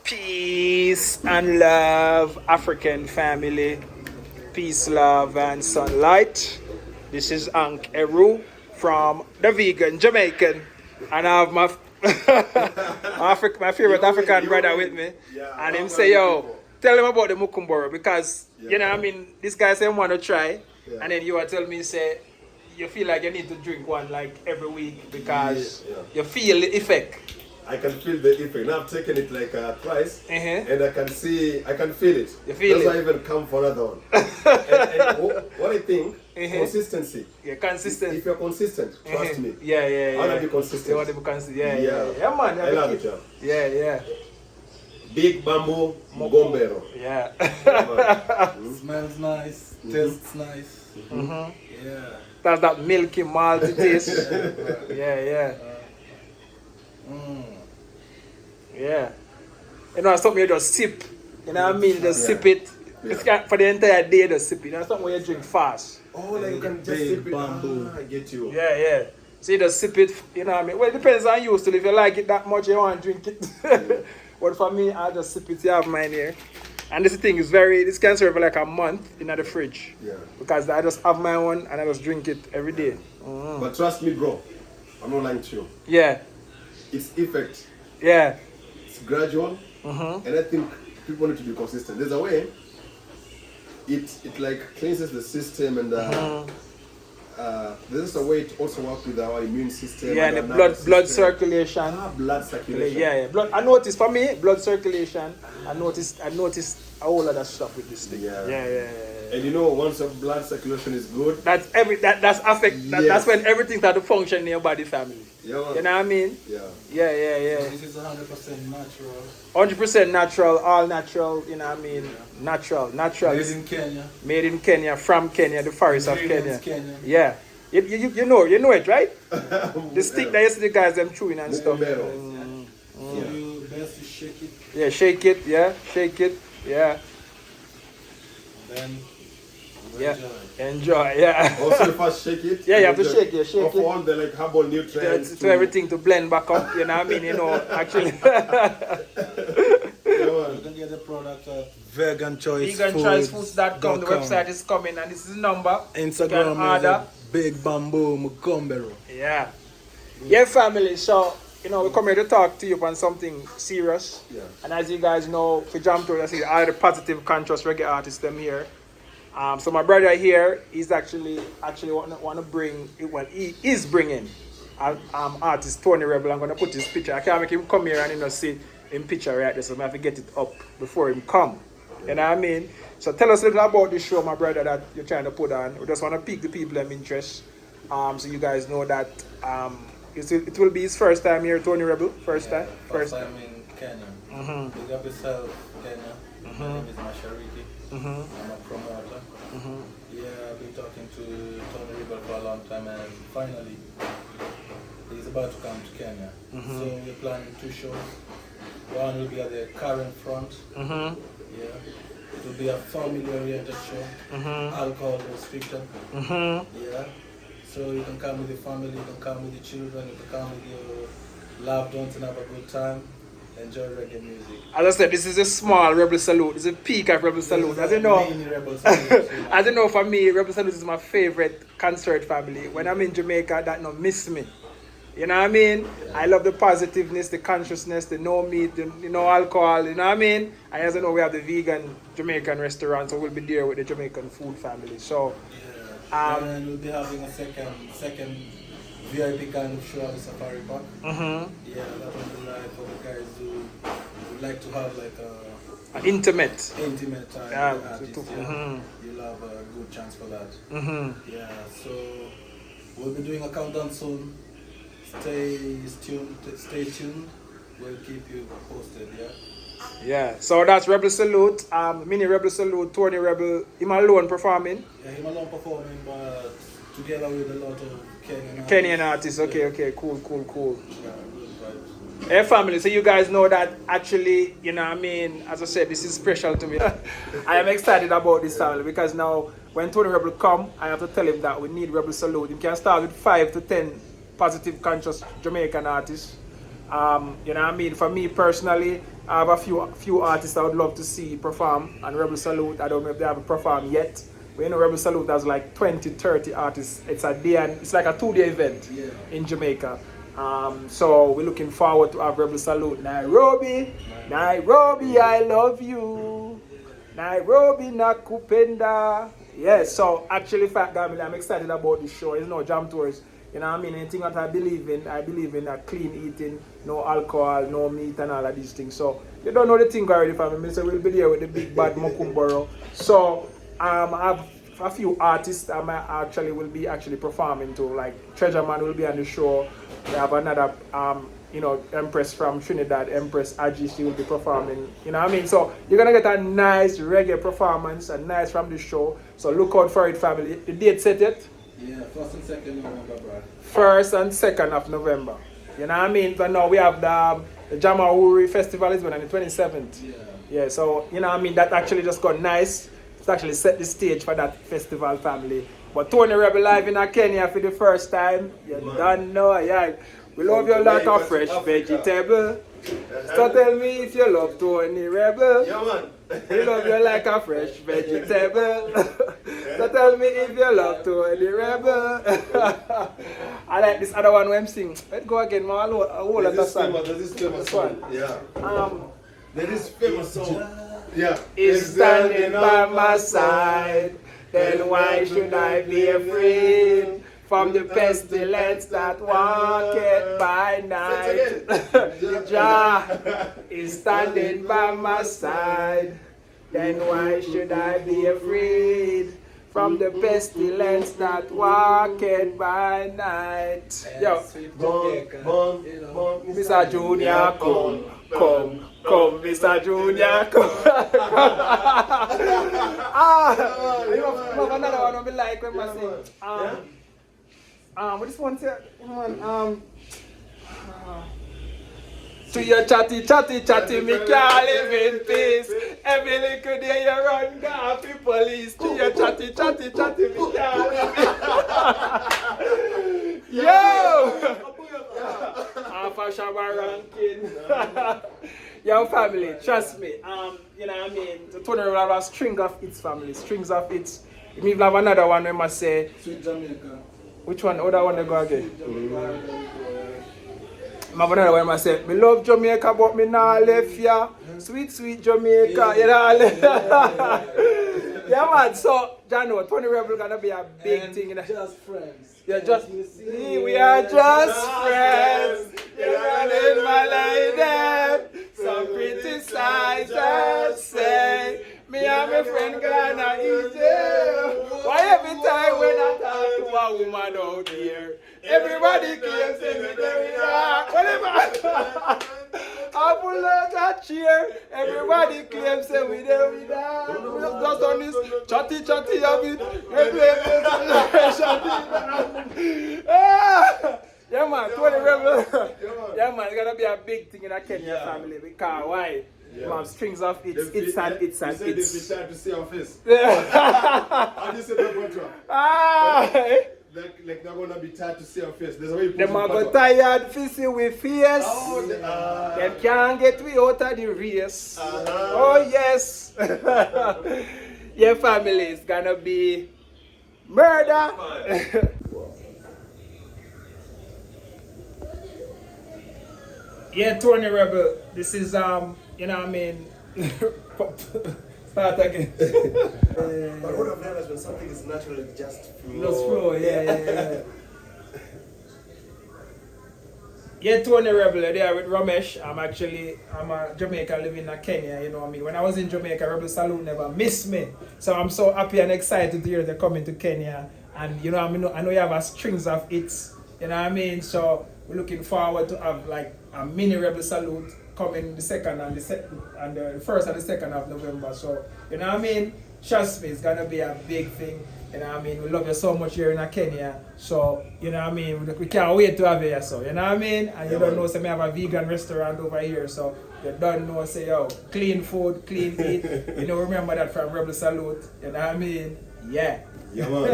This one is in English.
Peace and love, African family. Peace, love, and sunlight. This is Ankh Eru from the vegan Jamaican. And I have my my favorite African brother with me. And him say, yo, tell him about the Mukumboro because, you know, I mean, this guy say, want to try. And then you are telling me, say, you feel like you need to drink one like every week because you feel the effect. I can feel the effect. Now I've taken it like twice, and I can feel it. You feel That's it? why I even come for another one. and what I think, consistency. Yeah, consistent. If you're consistent, trust me. Yeah. I want to be consistent. You want to be consistent. Yeah, man. I love it, John. Yeah. Big bamboo gombero. Yeah. Smells nice, tastes nice. Yeah. That's that milky malty taste. Yeah. Yeah. You know, something you just sip. You know what I mean? Just sip it. It's for the entire day, just sip it. You know, something where you drink fast. Oh, like you can just sip it. Bamboo. I get you. Yeah. So you just sip it, you know what I mean? Well, it depends on you still. If you like it that much, you want to drink it. But for me, I just sip it. You have mine here. And this thing is this can serve for like a month in the fridge. Yeah. Because I just have my one and I just drink it every day. But trust me, bro. I'm not lying to you. Yeah. It's effect. Yeah. It's gradual. And I think people need to be consistent. There's a way it like cleanses the system and there's a way it also works with our immune system. Yeah, and the blood circulation. Blood circulation. Yeah. Blood. I noticed for me, blood circulation. I noticed a whole lot of stuff with this thing. Yeah. And you know, once your blood circulation is good, that's when everything starts to function in your body, family. Yeah. You know what I mean? Yeah. This is 100% natural. 100% natural, all natural. You know what I mean? Yeah. Natural. Made in Kenya. Made in Kenya, from Kenya, the forest of Kenya. Kenya. Yeah. You know it, right? The stick that you see the guys them chewing and stuff. So you best to shake it. Yeah, shake it. Yeah. Then enjoy. Yeah. Also, you first shake it. Yeah, you have to shake it. Of all the like herbal nutrients. To everything to blend back up. You know what I mean? You know, actually. You can get the product at veganchoicefoods.com. The website is coming and this is the number. Instagram is Big Bamboo Mukombero. Yeah, family. So, you know, we come here to talk to you on something serious. Yeah. And as you guys know, for Jam Tour, I see all the positive, conscious reggae artists them here. So my brother here, he's actually want to bring, well, he is bringing artist Toney Rebel. I'm going to put his picture. I can't make him come here and you know see him picture right there, so I have to get it up before him come. You know what I mean? So tell us a little about this show, my brother, that you're trying to put on. We just want to pique the people of interest. So you guys know that it will be his first time here, Toney Rebel. First time in Kenya. Big up yourself, Kenya. My name is Mashariki. I'm a promoter. Yeah, I've been talking to Toney Rebel for a long time, and finally he's about to come to Kenya. So we're planning 2 shows. One will be at the current front. Yeah. It will be a family-oriented show. Alcohol restricted. Yeah. So you can come with your family, you can come with your children, you can come with your loved ones and have a good time. Enjoy reggae music. As I said, this is a small Rebel Salute. It's a peak of Rebel Salute. As you know, as you know, for me, Rebel Salute is my favorite concert, family. When I'm in Jamaica, that don't miss me. You know what I mean? Yeah. I love the positiveness, the consciousness, the no meat, the no alcohol. You know what I mean? And as you know, we have the vegan Jamaican restaurant, so we'll be there with the Jamaican food family. So, and we'll be having a second VIP kind of show at the Safari Park. Yeah, that will be like for the guys who would like to have like an intimate time with the artist. You'll have a good chance for that. Yeah, so we'll be doing a countdown soon. Stay tuned. We'll keep you posted. Yeah. So that's Rebel Salute, mini Rebel Salute, Toney Rebel. Him alone performing. Yeah, him alone performing, but together with a lot of Kenyan artists. Okay, cool. Yeah, good vibes. Hey family, so you guys know that actually, you know what I mean, as I said, this is special to me. I am excited about this family because now when Toney Rebel come, I have to tell him that we need Rebel Salute. You can start with 5 to 10 positive, conscious Jamaican artists. You know what I mean? For me personally, I have a few artists I would love to see perform, and Rebel Salute, I don't know if they haven't performed yet. But you know, Rebel Salute has like 20, 30 artists. It's a day and it's like a 2-day event in Jamaica. So we're looking forward to have Rebel Salute. Nairobi, Nairobi, I love you. Nairobi, Nakupenda. Yes, so actually, Fat Gamily, I'm excited about this show. It's no jam tours. You know what I mean? Anything that I believe in a clean eating, no alcohol, no meat and all of these things. So you don't know the thing already for me. So we'll be there with the big bad Mokumboro. So I have a few artists I will be performing to. Like Treasure Man will be on the show. We have another Empress from Trinidad, Empress Aji, she will be performing. You know what I mean? So you're gonna get a nice reggae performance, a nice from the show. So look out for it, family. The date set yet? Yeah, 1st and 2nd November, bro. 1st and 2nd of November. You know what I mean? But now we have the Jamahuri Festival is on the 27th. Yeah, so you know what I mean? That actually just got nice. It's actually set the stage for that festival, family. But Toney Rebel live in Kenya for the first time. You don't know, yeah. We love you like a fresh vegetable. So tell me if you love Toney Rebel. Yeah, man. We love you like a fresh vegetable. So tell me if you love Toney Rebel. I like this other one when I'm singing. Let's go again, man. A whole lot of song. There's this famous song. Yeah. There is famous song. Yeah. Is standing by my side. Then why should I be afraid? From the pestilence that walketh by night. Jah is standing by my side. Then why should I be afraid? From the pestilence that walketh by night. Yo, Mr. Junior, come, Mr. Junior, come. You have another one I be like when I sing. What this one say? To your chatty, me can't live in peace. Every little day you run, got the police. To your chatty, me can't live in peace. Yo! Half a Shabba ranking. Yo, family, trust me. You know what I mean? The Toney will have a string of hits, family. Strings of hits. We have another one we must say. Sweet Jamaica. Which one? Other one they go again? I have another one I say, me love Jamaica but me not left ya. Sweet, sweet Jamaica. You know? Yeah, man. So, Jano, Toney Rebel gonna be a big thing. Just friends. Yeah, we are just friends. You're running my lady. Some criticize and say, me and my friend gonna eat you. Why every time when I talk to a woman out here, everybody claims me they rock. Whatever. I pull out a chair. Everybody claims we there with that. We just on this chatty a bit. Yeah man, Toney Rebel. Yeah man, it's gonna be a big thing in a Kenya family. Because why? Yeah. Man, strings of it's and it's. You said this is time to see our face. How do you say that, like they're gonna be tired to see our face. There's a way you put them are go tired facing with fierce. Them can't get we out of the race. Oh yes. Yeah, family, it's gonna be murder. Yeah, Toney Rebel. This is you know what I mean. Start again. But what I've realized when something is natural, it just flows. Just flow, yeah. Yeah, Toney Rebel there with Ramesh. I'm a Jamaican living in Kenya, you know what I mean. When I was in Jamaica, Rebel Salute never missed me. So I'm so happy and excited to hear they're coming to Kenya. And you know what I mean, I know you have a strings of hits, you know what I mean. So we're looking forward to have like a mini Rebel Salute coming the 2nd and the 1st and the 2nd of November. So, you know what I mean? Trust me, it's gonna be a big thing. You know what I mean? We love you so much here in Kenya. So, you know what I mean? We can't wait to have you here, so you know what I mean? And you don't know, say, we have a vegan restaurant over here, so you don't know, say, yo, clean food, clean eat. You know, remember that from Rebel Salute. You know what I mean? Yeah. Yeah, man.